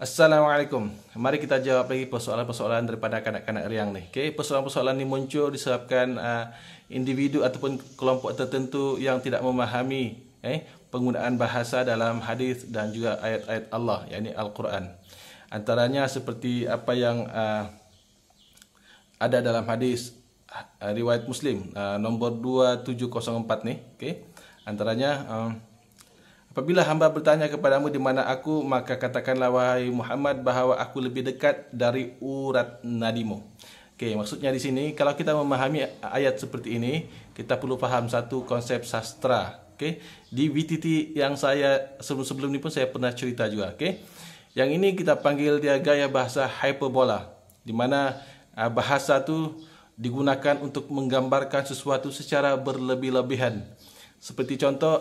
Assalamualaikum. Mari kita jawab lagi persoalan-persoalan daripada kanak-kanak riang ni. Okey, persoalan-persoalan ni muncul disebabkan individu ataupun kelompok tertentu yang tidak memahami penggunaan bahasa dalam hadis dan juga ayat-ayat Allah, yakni Al-Quran. Antaranya seperti apa yang ada dalam hadis riwayat Muslim nombor 2704 ni. Okey. Antaranya apabila hamba bertanya kepadamu di mana aku, maka katakanlah wahai Muhammad bahawa aku lebih dekat dari urat nadimu. Okey, maksudnya di sini kalau kita memahami ayat seperti ini, kita perlu faham satu konsep sastra. Okey, di VTT yang saya sebelum-sebelum ni pun saya pernah cerita juga. Okey, yang ini kita panggil dia gaya bahasa hyperbola, di mana bahasa tu digunakan untuk menggambarkan sesuatu secara berlebih-lebihan. Seperti contoh,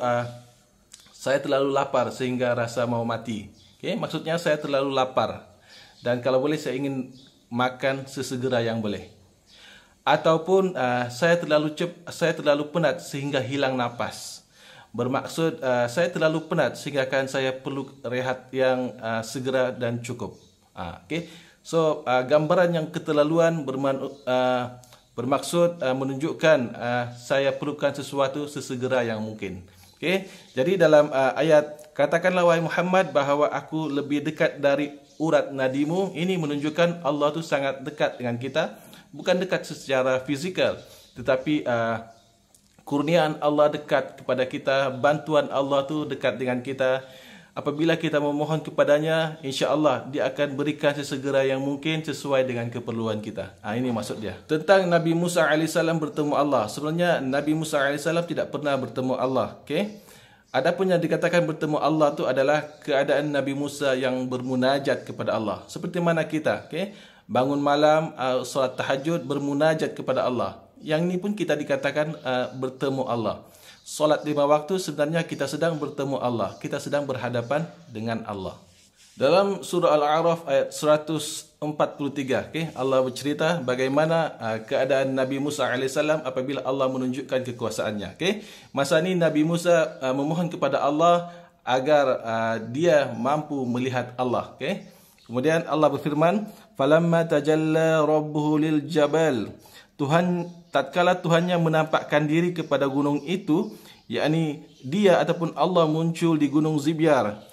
saya terlalu lapar sehingga rasa mau mati. Okay? Maksudnya saya terlalu lapar. Dan kalau boleh saya ingin makan sesegera yang boleh. Ataupun saya terlalu penat sehingga hilang napas. Bermaksud saya terlalu penat sehingga saya perlu rehat yang segera dan cukup. Okay? So gambaran yang keterlaluan bermaksud menunjukkan saya perlukan sesuatu sesegera yang mungkin. Okay. Jadi dalam ayat katakanlah wahai Muhammad bahawa aku lebih dekat dari urat nadimu, ini menunjukkan Allah tu sangat dekat dengan kita, bukan dekat secara fizikal, tetapi kurniaan Allah dekat kepada kita, bantuan Allah tu dekat dengan kita. Apabila kita memohon kepadanya, insya-Allah dia akan berikan sesegera yang mungkin sesuai dengan keperluan kita. Ini maksud dia. Tentang Nabi Musa AS bertemu Allah. Sebenarnya Nabi Musa AS tidak pernah bertemu Allah. Okay? Adapun yang dikatakan bertemu Allah tu adalah keadaan Nabi Musa yang bermunajat kepada Allah. Seperti mana kita, okay? Bangun malam, solat tahajud, bermunajat kepada Allah. Yang ini pun kita dikatakan bertemu Allah. Solat 5 waktu sebenarnya kita sedang bertemu Allah. Kita sedang berhadapan dengan Allah. Dalam surah Al-A'raf ayat 143, okay, Allah bercerita bagaimana keadaan Nabi Musa AS apabila Allah menunjukkan kekuasaannya. Okay. Masa ini Nabi Musa memohon kepada Allah agar dia mampu melihat Allah. Okay. Kemudian Allah berfirman, "Falamma tajalla rabbuhu lil jabal." Tatkala Tuhannya menampakkan diri kepada gunung itu, yakni dia ataupun Allah muncul di gunung Zibyar,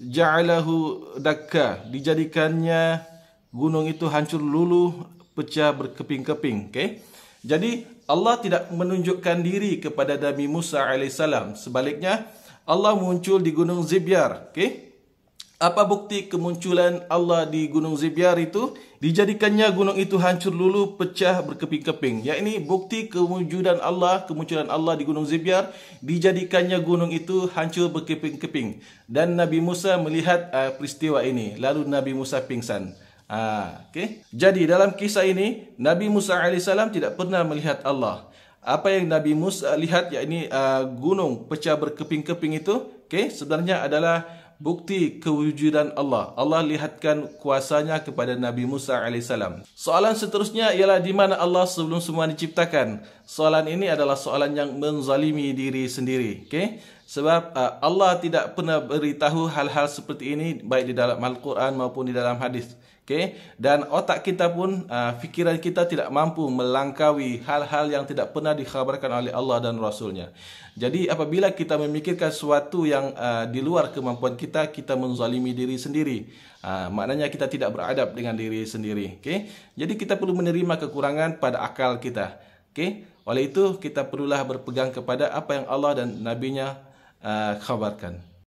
ja'alahu dakka, dijadikannya gunung itu hancur luluh, pecah berkeping-keping. Okay? Jadi Allah tidak menunjukkan diri kepada Nabi Musa AS. Sebaliknya Allah muncul di gunung Zibyar. Okay? Apa bukti kemunculan Allah di gunung Zibyar itu? Dijadikannya gunung itu hancur luluh, pecah berkeping-keping. Yakni bukti kemunculan Allah di gunung Zibyar, dijadikannya gunung itu hancur berkeping-keping. Dan Nabi Musa melihat peristiwa ini. Lalu Nabi Musa pingsan. Okay? Jadi dalam kisah ini, Nabi Musa AS tidak pernah melihat Allah. Apa yang Nabi Musa lihat, yakni gunung pecah berkeping-keping itu, okay, sebenarnya adalah bukti kewujudan Allah. Allah lihatkan kuasanya kepada Nabi Musa AS. Soalan seterusnya ialah di mana Allah sebelum semua diciptakan. Soalan ini adalah soalan yang menzalimi diri sendiri. Okay? Sebab Allah tidak pernah beritahu hal-hal seperti ini baik di dalam Al-Quran maupun di dalam hadis. Okay? Dan otak kita pun, fikiran kita tidak mampu melangkaui hal-hal yang tidak pernah dikhabarkan oleh Allah dan Rasulnya. Jadi apabila kita memikirkan sesuatu yang di luar kemampuan kita, kita menzalimi diri sendiri. Maknanya kita tidak beradab dengan diri sendiri. Okay? Jadi kita perlu menerima kekurangan pada akal kita. Okay? Oleh itu kita perlulah berpegang kepada apa yang Allah dan Nabi-Nya khabarkan.